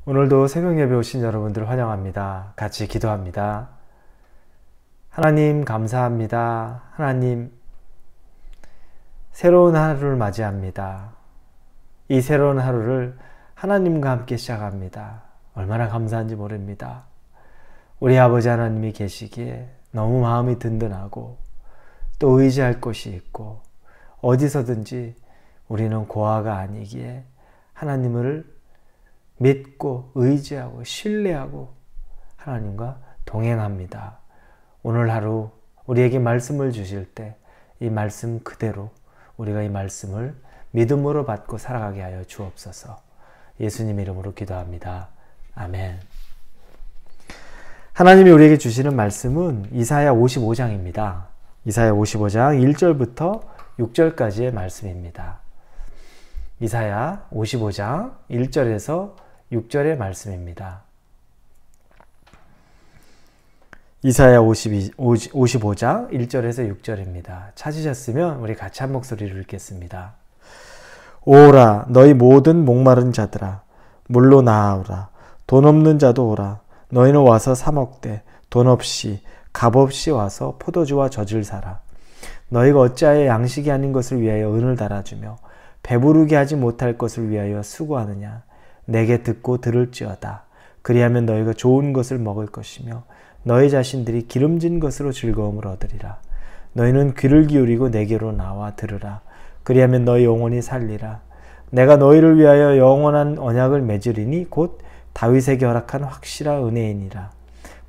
오늘도 새벽 예배 오신 여러분들 환영합니다. 같이 기도합니다. 하나님 감사합니다. 하나님 새로운 하루를 맞이합니다. 이 새로운 하루를 하나님과 함께 시작합니다. 얼마나 감사한지 모릅니다. 우리 아버지 하나님이 계시기에 너무 마음이 든든하고 또 의지할 곳이 있고 어디서든지 우리는 고아가 아니기에 하나님을 믿고 의지하고 신뢰하고 하나님과 동행합니다. 오늘 하루 우리에게 말씀을 주실 때 이 말씀 그대로 우리가 이 말씀을 믿음으로 받고 살아가게 하여 주옵소서. 예수님 이름으로 기도합니다. 아멘. 하나님이 우리에게 주시는 말씀은 이사야 55장입니다. 이사야 55장 1절부터 6절까지의 말씀입니다. 이사야 55장 1절에서 6절의 말씀입니다. 이사야 55장 1절에서 6절입니다. 찾으셨으면 우리 같이 한 목소리로 읽겠습니다. 오라 너희 모든 목마른 자들아 물로 나아오라. 돈 없는 자도 오라. 너희는 와서 사 먹되 돈 없이 값 없이 와서 포도주와 젖을 사라. 너희가 어찌하여 양식이 아닌 것을 위하여 은을 달아주며 배부르게 하지 못할 것을 위하여 수고하느냐. 내게 듣고 들을지어다. 그리하면 너희가 좋은 것을 먹을 것이며 너희 자신들이 기름진 것으로 즐거움을 얻으리라. 너희는 귀를 기울이고 내게로 나와 들으라. 그리하면 너희 영혼이 살리라. 내가 너희를 위하여 영원한 언약을 맺으리니 곧 다윗에게 허락한 확실한 은혜이니라.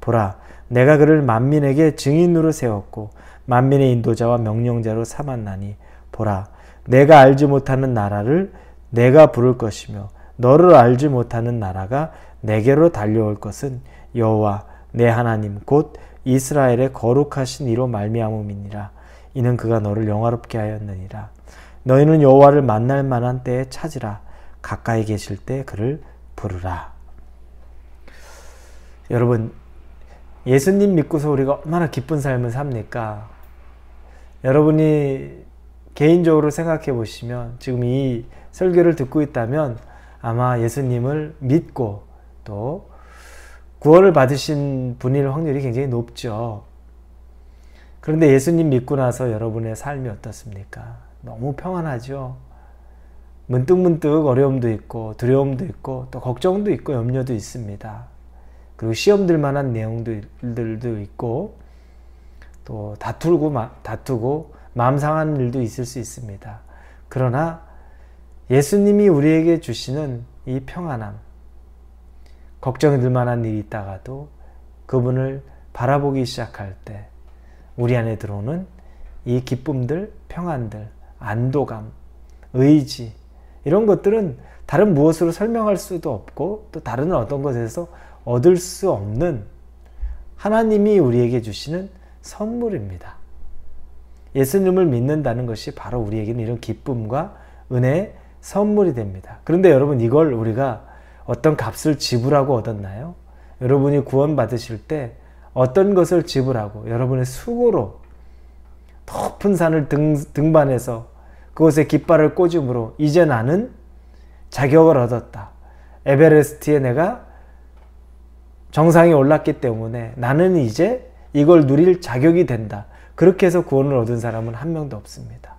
보라, 내가 그를 만민에게 증인으로 세웠고 만민의 인도자와 명령자로 삼았나니 보라, 내가 알지 못하는 나라를 내가 부를 것이며 너를 알지 못하는 나라가 내게로 달려올 것은 여호와 내 하나님 곧 이스라엘의 거룩하신 이로 말미암음이니라. 이는 그가 너를 영화롭게 하였느니라. 너희는 여호와를 만날 만한 때에 찾으라. 가까이 계실 때 그를 부르라. 여러분, 예수님 믿고서 우리가 얼마나 기쁜 삶을 삽니까? 여러분이 개인적으로 생각해 보시면 지금 이 설교를 듣고 있다면 아마 예수님을 믿고 또 구원을 받으신 분일 확률이 굉장히 높죠. 그런데 예수님 믿고 나서 여러분의 삶이 어떻습니까? 너무 평안하죠. 문득문득 어려움도 있고 두려움도 있고 또 걱정도 있고 염려도 있습니다. 그리고 시험들 만한 내용들도 있고 또 다투고 마음 상하는 일도 있을 수 있습니다. 그러나 예수님이 우리에게 주시는 이 평안함, 걱정이 들 만한 일이 있다가도 그분을 바라보기 시작할 때 우리 안에 들어오는 이 기쁨들, 평안들, 안도감, 의지 이런 것들은 다른 무엇으로 설명할 수도 없고 또 다른 어떤 것에서 얻을 수 없는 하나님이 우리에게 주시는 선물입니다. 예수님을 믿는다는 것이 바로 우리에게는 이런 기쁨과 은혜의 선물이 됩니다. 그런데 여러분 이걸 우리가 어떤 값을 지불하고 얻었나요? 여러분이 구원받으실 때 어떤 것을 지불하고 여러분의 수고로 높은 산을 등반해서 그곳에 깃발을 꽂음으로 이제 나는 자격을 얻었다. 에베레스트에 내가 정상에 올랐기 때문에 나는 이제 이걸 누릴 자격이 된다. 그렇게 해서 구원을 얻은 사람은 한 명도 없습니다.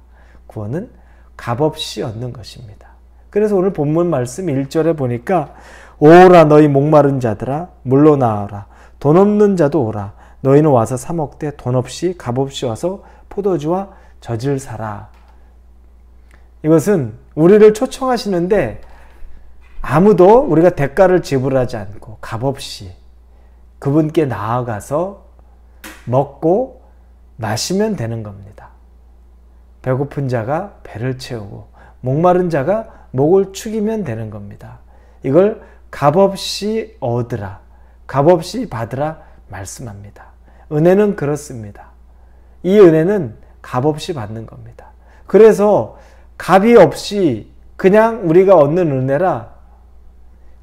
구원은 값없이 얻는 것입니다. 그래서 오늘 본문 말씀 1절에 보니까 오라 너희 목마른 자들아 물로 나와라. 돈 없는 자도 오라. 너희는 와서 사 먹되 돈 없이 값 없이 와서 포도주와 젖을 사라. 이것은 우리를 초청하시는데 아무도 우리가 대가를 지불하지 않고 값없이 그분께 나아가서 먹고 마시면 되는 겁니다. 배고픈 자가 배를 채우고 목마른 자가 목을 축이면 되는 겁니다. 이걸 값없이 얻으라, 값없이 받으라 말씀합니다. 은혜는 그렇습니다. 이 은혜는 값없이 받는 겁니다. 그래서 값이 없이 그냥 우리가 얻는 은혜라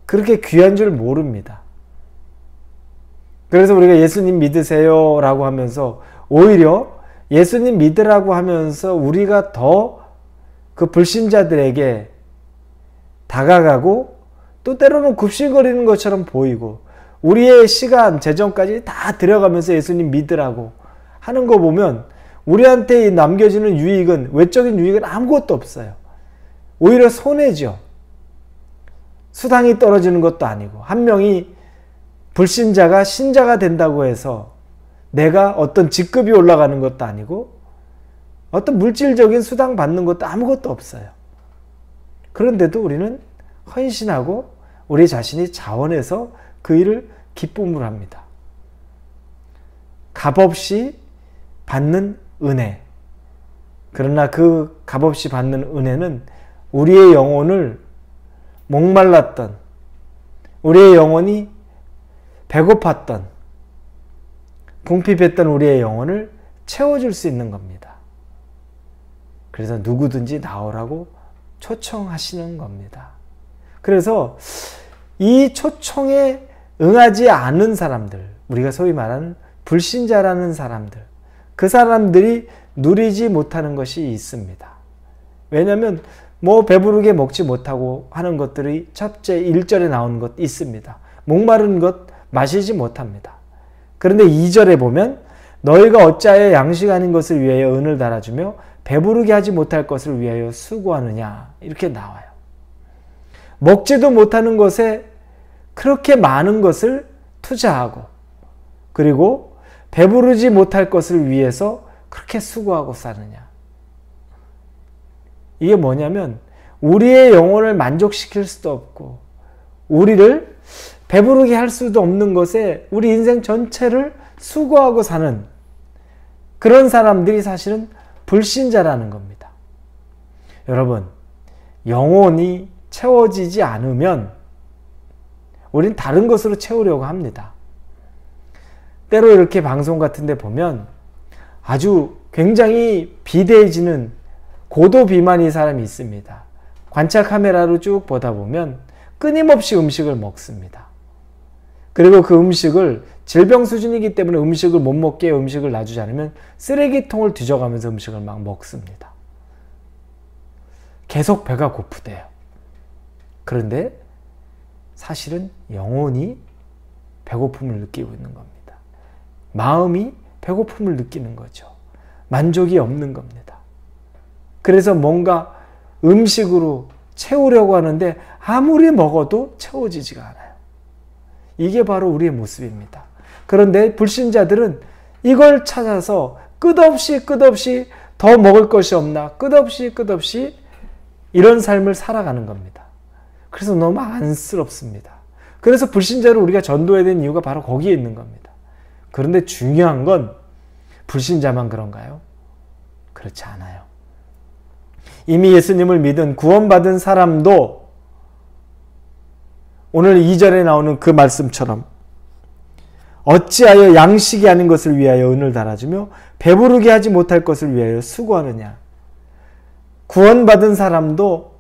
그렇게 귀한 줄 모릅니다. 그래서 우리가 예수님 믿으세요 라고 하면서 오히려 예수님 믿으라고 하면서 우리가 더 그 불신자들에게 다가가고 또 때로는 굽실거리는 것처럼 보이고 우리의 시간, 재정까지 다 들여가면서 예수님 믿으라고 하는 거 보면 우리한테 남겨지는 유익은, 외적인 유익은 아무것도 없어요. 오히려 손해죠. 수당이 떨어지는 것도 아니고, 한 명이 불신자가 신자가 된다고 해서 내가 어떤 직급이 올라가는 것도 아니고 어떤 물질적인 수당 받는 것도 아무것도 없어요. 그런데도 우리는 헌신하고 우리 자신이 자원해서 그 일을 기쁨으로 합니다. 값없이 받는 은혜. 그러나 그 값없이 받는 은혜는 우리의 영혼을 목말랐던, 우리의 영혼이 배고팠던, 궁핍했던 우리의 영혼을 채워줄 수 있는 겁니다. 그래서 누구든지 나오라고 초청하시는 겁니다. 그래서 이 초청에 응하지 않은 사람들, 우리가 소위 말하는 불신자라는 사람들, 그 사람들이 누리지 못하는 것이 있습니다. 왜냐하면 배부르게 먹지 못하고 하는 것들이 첫째 1절에 나오는 것 있습니다. 목마른 것 마시지 못합니다. 그런데 2절에 보면 너희가 어찌하여 양식 아닌 것을 위하여 은을 달아주며 배부르게 하지 못할 것을 위하여 수고하느냐, 이렇게 나와요. 먹지도 못하는 것에 그렇게 많은 것을 투자하고, 그리고 배부르지 못할 것을 위해서 그렇게 수고하고 사느냐. 이게 뭐냐면 우리의 영혼을 만족시킬 수도 없고 우리를 배부르게 할 수도 없는 것에 우리 인생 전체를 수고하고 사는 그런 사람들이 사실은 불신자라는 겁니다. 여러분, 영혼이 채워지지 않으면 우린 다른 것으로 채우려고 합니다. 때로 이렇게 방송 같은 데 보면 아주 굉장히 비대해지는 고도 비만인 사람이 있습니다. 관찰 카메라로 쭉 보다 보면 끊임없이 음식을 먹습니다. 그리고 그 음식을 질병 수준이기 때문에 음식을 못 먹게 음식을 놔주지 않으면 쓰레기통을 뒤져가면서 음식을 막 먹습니다. 계속 배가 고프대요. 그런데 사실은 영혼이 배고픔을 느끼고 있는 겁니다. 마음이 배고픔을 느끼는 거죠. 만족이 없는 겁니다. 그래서 뭔가 음식으로 채우려고 하는데 아무리 먹어도 채워지지가 않아요. 이게 바로 우리의 모습입니다. 그런데 불신자들은 이걸 찾아서 끝없이 더 먹을 것이 없나, 끝없이 이런 삶을 살아가는 겁니다. 그래서 너무 안쓰럽습니다. 그래서 불신자를 우리가 전도해야 되는 이유가 바로 거기에 있는 겁니다. 그런데 중요한 건 불신자만 그런가요? 그렇지 않아요. 이미 예수님을 믿은 구원받은 사람도 오늘 2절에 나오는 그 말씀처럼 어찌하여 양식이 아닌 것을 위하여 은을 달아주며 배부르게 하지 못할 것을 위하여 수고하느냐. 구원받은 사람도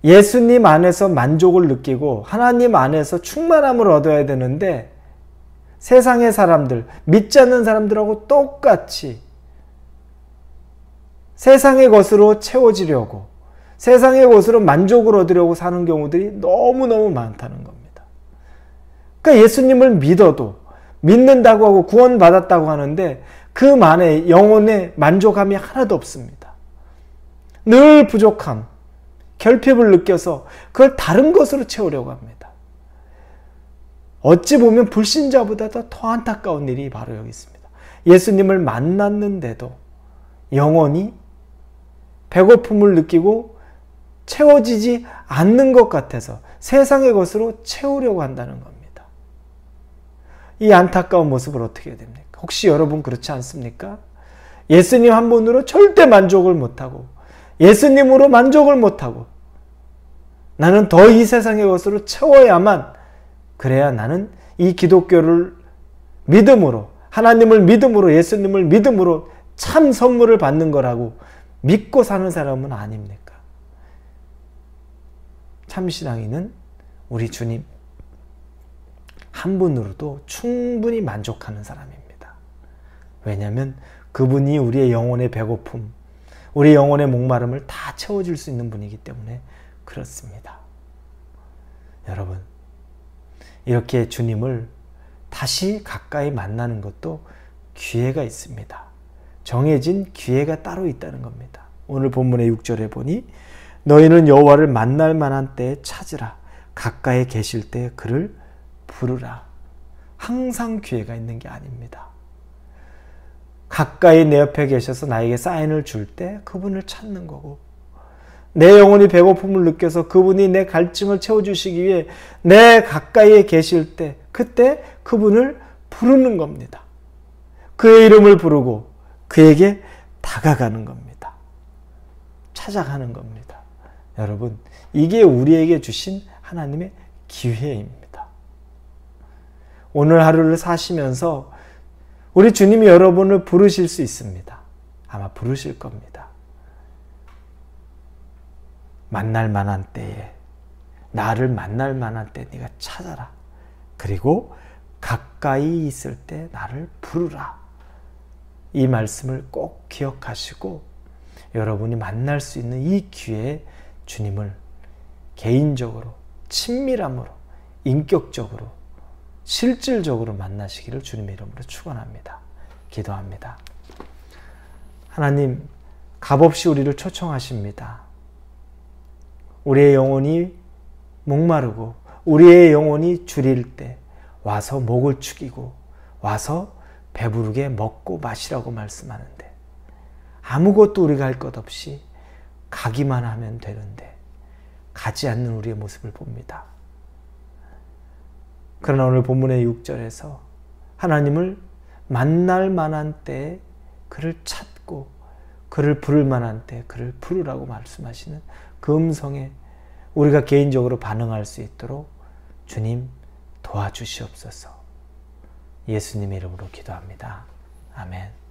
예수님 안에서 만족을 느끼고 하나님 안에서 충만함을 얻어야 되는데 세상의 사람들, 믿지 않는 사람들하고 똑같이 세상의 것으로 채워지려고, 세상의 것으로 만족을 얻으려고 사는 경우들이 너무너무 많다는 겁니다. 그러니까 예수님을 믿어도, 믿는다고 하고 구원받았다고 하는데 그 안에 영혼의 만족함이 하나도 없습니다. 늘 부족함, 결핍을 느껴서 그걸 다른 것으로 채우려고 합니다. 어찌 보면 불신자보다 더 안타까운 일이 바로 여기 있습니다. 예수님을 만났는데도 영혼이 배고픔을 느끼고 채워지지 않는 것 같아서 세상의 것으로 채우려고 한다는 겁니다. 이 안타까운 모습을 어떻게 해야 됩니까? 혹시 여러분 그렇지 않습니까? 예수님 한 분으로 절대 만족을 못하고 예수님으로 만족을 못하고 나는 더 이 세상의 것으로 채워야만, 그래야 나는 이 기독교를 믿음으로, 하나님을 믿음으로, 예수님을 믿음으로 참 선물을 받는 거라고 믿고 사는 사람은 아닙니까? 참신앙인은 우리 주님 한 분으로도 충분히 만족하는 사람입니다. 왜냐하면 그분이 우리의 영혼의 배고픔, 우리 영혼의 목마름을 다 채워줄 수 있는 분이기 때문에 그렇습니다. 여러분, 이렇게 주님을 다시 가까이 만나는 것도 기회가 있습니다. 정해진 기회가 따로 있다는 겁니다. 오늘 본문의 6절에 보니 너희는 여호와를 만날 만한 때에 찾으라. 가까이 계실 때 그를 부르라. 항상 기회가 있는 게 아닙니다. 가까이 내 옆에 계셔서 나에게 사인을 줄 때 그분을 찾는 거고, 내 영혼이 배고픔을 느껴서 그분이 내 갈증을 채워주시기 위해 내 가까이에 계실 때 그때 그분을 부르는 겁니다. 그의 이름을 부르고 그에게 다가가는 겁니다. 찾아가는 겁니다. 여러분, 이게 우리에게 주신 하나님의 기회입니다. 오늘 하루를 사시면서 우리 주님이 여러분을 부르실 수 있습니다. 아마 부르실 겁니다. 만날 만한 때에, 나를 만날 만한 때 네가 찾아라. 그리고 가까이 있을 때 나를 부르라. 이 말씀을 꼭 기억하시고 여러분이 만날 수 있는 이 기회에 주님을 개인적으로, 친밀함으로, 인격적으로, 실질적으로 만나시기를 주님의 이름으로 축원합니다. 기도합니다. 하나님, 값없이 우리를 초청하십니다. 우리의 영혼이 목마르고 우리의 영혼이 주릴 때 와서 목을 축이고 와서 배부르게 먹고 마시라고 말씀하는데, 아무것도 우리가 할 것 없이 가기만 하면 되는데 가지 않는 우리의 모습을 봅니다. 그러나 오늘 본문의 6절에서 하나님을 만날 만한 때에 그를 찾고 그를 부를 만한 때에 그를 부르라고 말씀하시는 그 음성에 우리가 개인적으로 반응할 수 있도록 주님 도와주시옵소서. 예수님의 이름으로 기도합니다. 아멘.